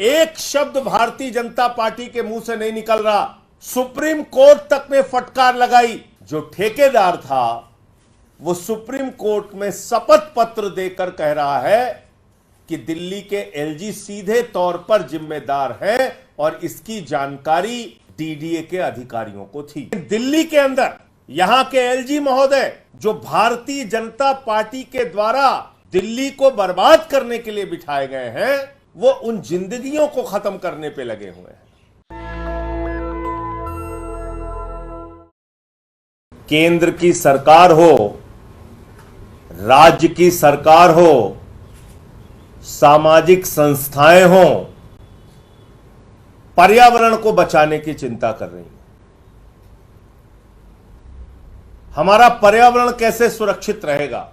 एक शब्द भारतीय जनता पार्टी के मुंह से नहीं निकल रहा। सुप्रीम कोर्ट तक ने फटकार लगाई। जो ठेकेदार था वो सुप्रीम कोर्ट में शपथ पत्र देकर कह रहा है कि दिल्ली के एलजी सीधे तौर पर जिम्मेदार है और इसकी जानकारी डीडीए के अधिकारियों को थी। दिल्ली के अंदर यहां के एलजी महोदय जो भारतीय जनता पार्टी के द्वारा दिल्ली को बर्बाद करने के लिए बिठाए गए हैं, वो उन जिंदगियों को खत्म करने पे लगे हुए हैं। केंद्र की सरकार हो, राज्य की सरकार हो, सामाजिक संस्थाएं हो, पर्यावरण को बचाने की चिंता कर रही हैं। हमारा पर्यावरण कैसे सुरक्षित रहेगा,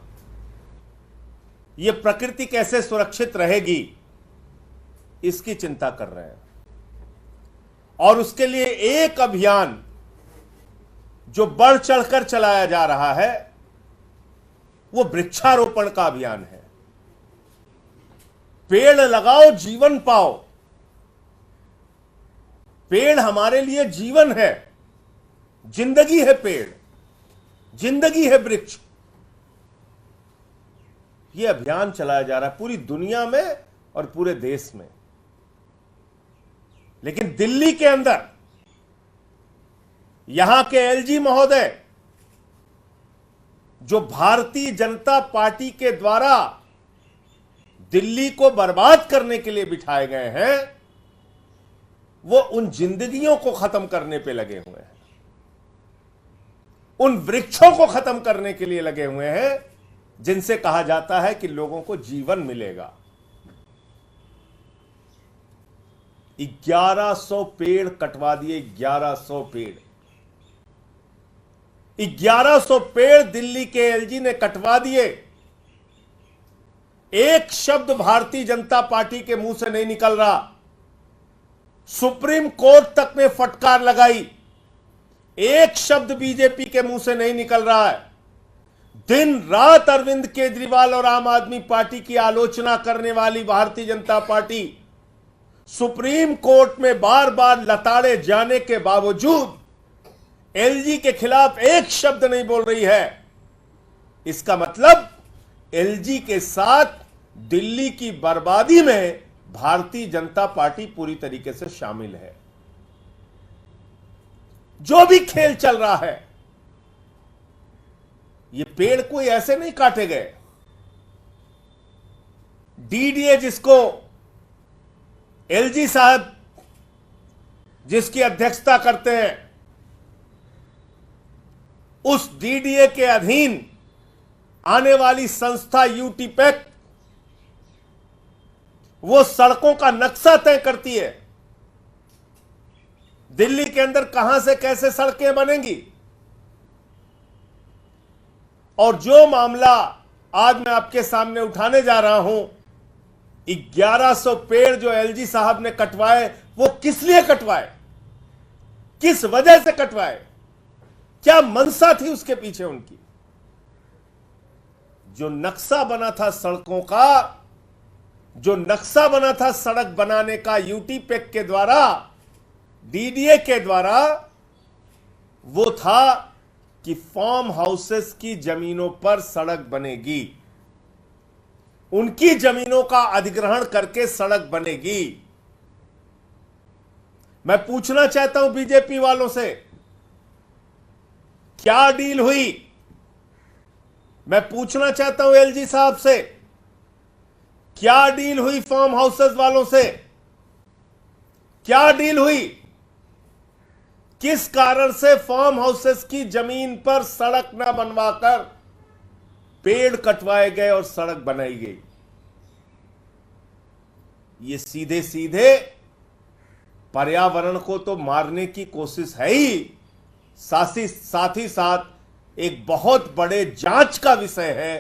यह प्रकृति कैसे सुरक्षित रहेगी, इसकी चिंता कर रहे हैं। और उसके लिए एक अभियान जो बढ़ चढ़कर चलाया जा रहा है वो वृक्षारोपण का अभियान है। पेड़ लगाओ, जीवन पाओ। पेड़ हमारे लिए जीवन है, जिंदगी है पेड़, जिंदगी है वृक्ष। यह अभियान चलाया जा रहा है पूरी दुनिया में और पूरे देश में। लेकिन दिल्ली के अंदर यहां के एलजी महोदय जो भारतीय जनता पार्टी के द्वारा दिल्ली को बर्बाद करने के लिए बिठाए गए हैं, वो उन जिंदगियों को खत्म करने पे लगे हुए हैं, उन वृक्षों को खत्म करने के लिए लगे हुए हैं जिनसे कहा जाता है कि लोगों को जीवन मिलेगा। 1100 पेड़ कटवा दिए, 1100 पेड़। 1100 पेड़ दिल्ली के एलजी ने कटवा दिए। एक शब्द भारतीय जनता पार्टी के मुंह से नहीं निकल रहा। सुप्रीम कोर्ट तक ने फटकार लगाई। एक शब्द बीजेपी के मुंह से नहीं निकल रहा है। दिन रात अरविंद केजरीवाल और आम आदमी पार्टी की आलोचना करने वाली Bharatiya Janata party supreme court में बार बार लताड़े जाने के बावजूद एलजी के खिलाफ एक शब्द नहीं बोल रही है। इसका मतलब एलजी के साथ दिल्ली की बर्बादी में भारतीय जनता पार्टी पूरी तरीके से शामिल है। जो भी खेल चल रहा है, ये पेड़ कोई ऐसे नहीं काटे गए। डीडीए जिसको एलजी साहब जिसकी अध्यक्षता करते हैं, उस डीडीए के अधीन आने वाली संस्था यूटीपैक वो सड़कों का नक्शा तय करती है। दिल्ली के अंदर कहां से कैसे सड़कें बनेंगी। और जो मामला आज मैं आपके सामने उठाने जा रहा हूं, 1100 पेड़ जो एलजी साहब ने कटवाए, वो किस लिए कटवाए, किस वजह से कटवाए, क्या मंशा थी उसके पीछे उनकी। जो नक्शा बना था सड़कों का, जो नक्शा बना था सड़क बनाने का यूटीपैक के द्वारा, डीडीए के द्वारा, वो था कि फार्म हाउसेस की जमीनों पर सड़क बनेगी, उनकी जमीनों का अधिग्रहण करके सड़क बनेगी। मैं पूछना चाहता हूं बीजेपी वालों से, क्या डील हुई। मैं पूछना चाहता हूं एलजी साहब से, क्या डील हुई फार्म हाउसेस वालों से, क्या डील हुई। किस कारण से फार्म हाउसेस की जमीन पर सड़क न बनवाकर पेड़ कटवाए गए और सड़क बनाई गई। ये सीधे सीधे पर्यावरण को तो मारने की कोशिश है ही, साथ ही साथ एक बहुत बड़े जांच का विषय है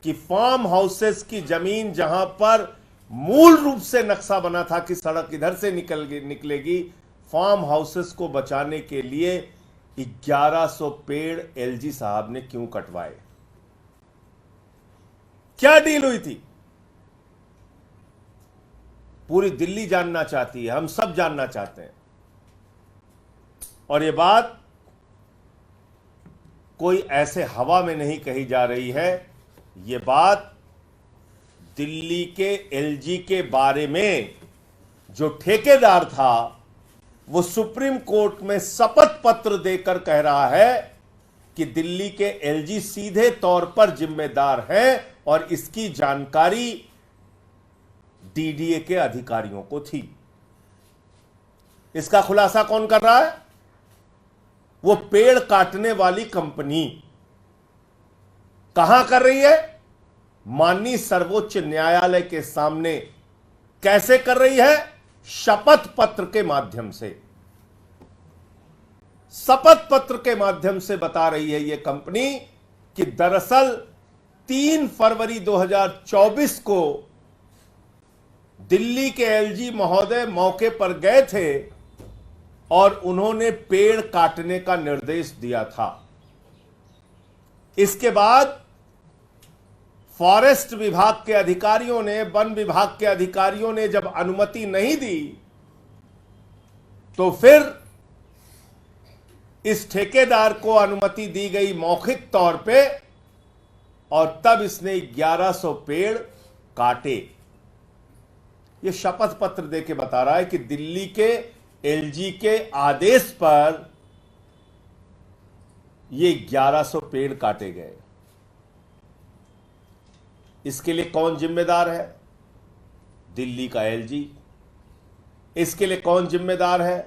कि फार्म हाउसेस की जमीन जहां पर मूल रूप से नक्शा बना था कि सड़क इधर से निकलेगी, फार्म हाउसेस को बचाने के लिए 1100 पेड़ एलजी साहब ने क्यों कटवाए। क्या डील हुई थी। पूरी दिल्ली जानना चाहती है, हम सब जानना चाहते हैं। और ये बात कोई ऐसे हवा में नहीं कही जा रही है, ये बात दिल्ली के एलजी के बारे में जो ठेकेदार था वो सुप्रीम कोर्ट में शपथ पत्र देकर कह रहा है कि दिल्ली के एलजी सीधे तौर पर जिम्मेदार हैं और इसकी जानकारी डीडीए के अधिकारियों को थी। इसका खुलासा कौन कर रहा है? वो पेड़ काटने वाली कंपनी कहां कर रही है? माननीय सर्वोच्च न्यायालय के सामने। कैसे कर रही है? शपथ पत्र के माध्यम से। शपथ पत्र के माध्यम से बता रही है यह कंपनी कि दरअसल 3 फरवरी 2024 को दिल्ली के एलजी महोदय मौके पर गए थे और उन्होंने पेड़ काटने का निर्देश दिया था। इसके बाद फॉरेस्ट विभाग के अधिकारियों ने, वन विभाग के अधिकारियों ने जब अनुमति नहीं दी तो फिर इस ठेकेदार को अनुमति दी गई मौखिक तौर पे और तब इसने 1100 पेड़ काटे। यह शपथ पत्र देके बता रहा है कि दिल्ली के एलजी के आदेश पर ये 1100 पेड़ काटे गए। इसके लिए कौन जिम्मेदार है? दिल्ली का एलजी। इसके लिए कौन जिम्मेदार है?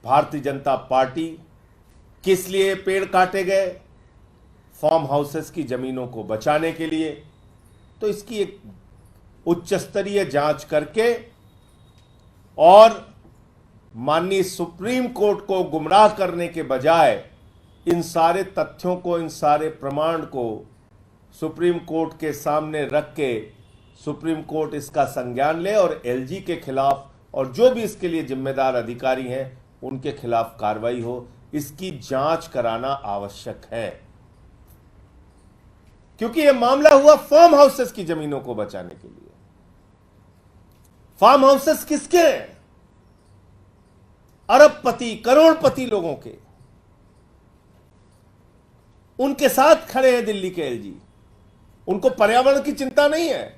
भारतीय जनता पार्टी। किस लिए पेड़ काटे गए? फार्म हाउसेस की जमीनों को बचाने के लिए। तो इसकी एक उच्च स्तरीय जांच करके और माननीय सुप्रीम कोर्ट को गुमराह करने के बजाय इन सारे तथ्यों को, इन सारे प्रमाण को सुप्रीम कोर्ट के सामने रख के सुप्रीम कोर्ट इसका संज्ञान ले और एलजी के खिलाफ और जो भी इसके लिए जिम्मेदार अधिकारी हैं उनके खिलाफ कार्रवाई हो। इसकी जांच कराना आवश्यक है, क्योंकि यह मामला हुआ फार्म हाउसेस की जमीनों को बचाने के लिए। फार्म हाउसेस किसके हैं? अरबपति, करोड़पति लोगों के। उनके साथ खड़े हैं दिल्ली के एलजी। उनको पर्यावरण की चिंता नहीं है,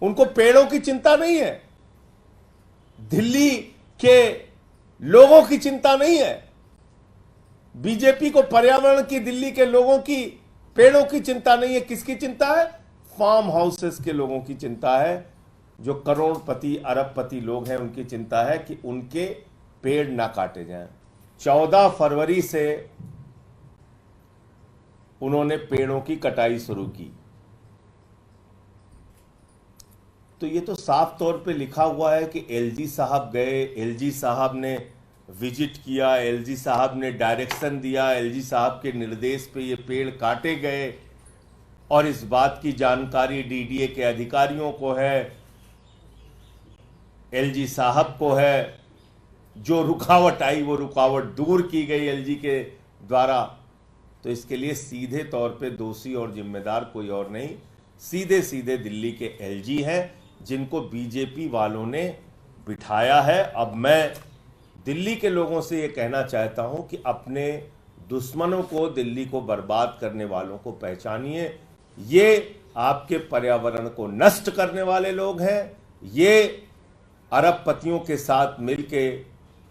उनको पेड़ों की चिंता नहीं है, दिल्ली के लोगों की चिंता नहीं है। बीजेपी को पर्यावरण की, दिल्ली के लोगों की, पेड़ों की चिंता नहीं है। किसकी चिंता है? फार्म हाउसेस के लोगों की चिंता है। जो करोड़पति, अरबपति लोग हैं उनकी चिंता है कि उनके पेड़ ना काटे जाएं। 14 फरवरी से उन्होंने पेड़ों की कटाई शुरू की। तो ये तो साफ तौर पे लिखा हुआ है कि एलजी साहब गए, एलजी साहब ने विजिट किया, एलजी साहब ने डायरेक्शन दिया, एलजी साहब के निर्देश पे ये पेड़ काटे गए और इस बात की जानकारी डीडीए के अधिकारियों को है, एलजी साहब को है। जो रुकावट आई वो रुकावट दूर की गई एलजी के द्वारा। तो इसके लिए सीधे तौर पे दोषी और जिम्मेदार कोई और नहीं, सीधे सीधे दिल्ली के एलजी हैं, जिनको बीजेपी वालों ने बिठाया है। अब मैं दिल्ली के लोगों से ये कहना चाहता हूं कि अपने दुश्मनों को, दिल्ली को बर्बाद करने वालों को पहचानिए। ये आपके पर्यावरण को नष्ट करने वाले लोग हैं। ये अरबपतियों के साथ मिलके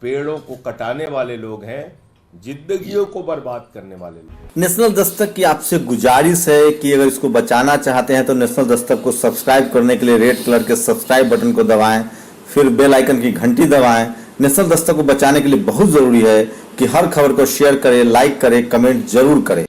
पेड़ों को कटाने वाले लोग हैं, जिंदगियों को बर्बाद करने वाले लोग। नेशनल दस्तक की आपसे गुजारिश है कि अगर इसको बचाना चाहते हैं तो नेशनल दस्तक को सब्सक्राइब करने के लिए रेड कलर के सब्सक्राइब बटन को दबाएं, फिर बेल आइकन की घंटी दबाएं। नेशनल दस्तक को बचाने के लिए बहुत जरूरी है कि हर खबर को शेयर करें, लाइक करें, कमेंट जरूर करें।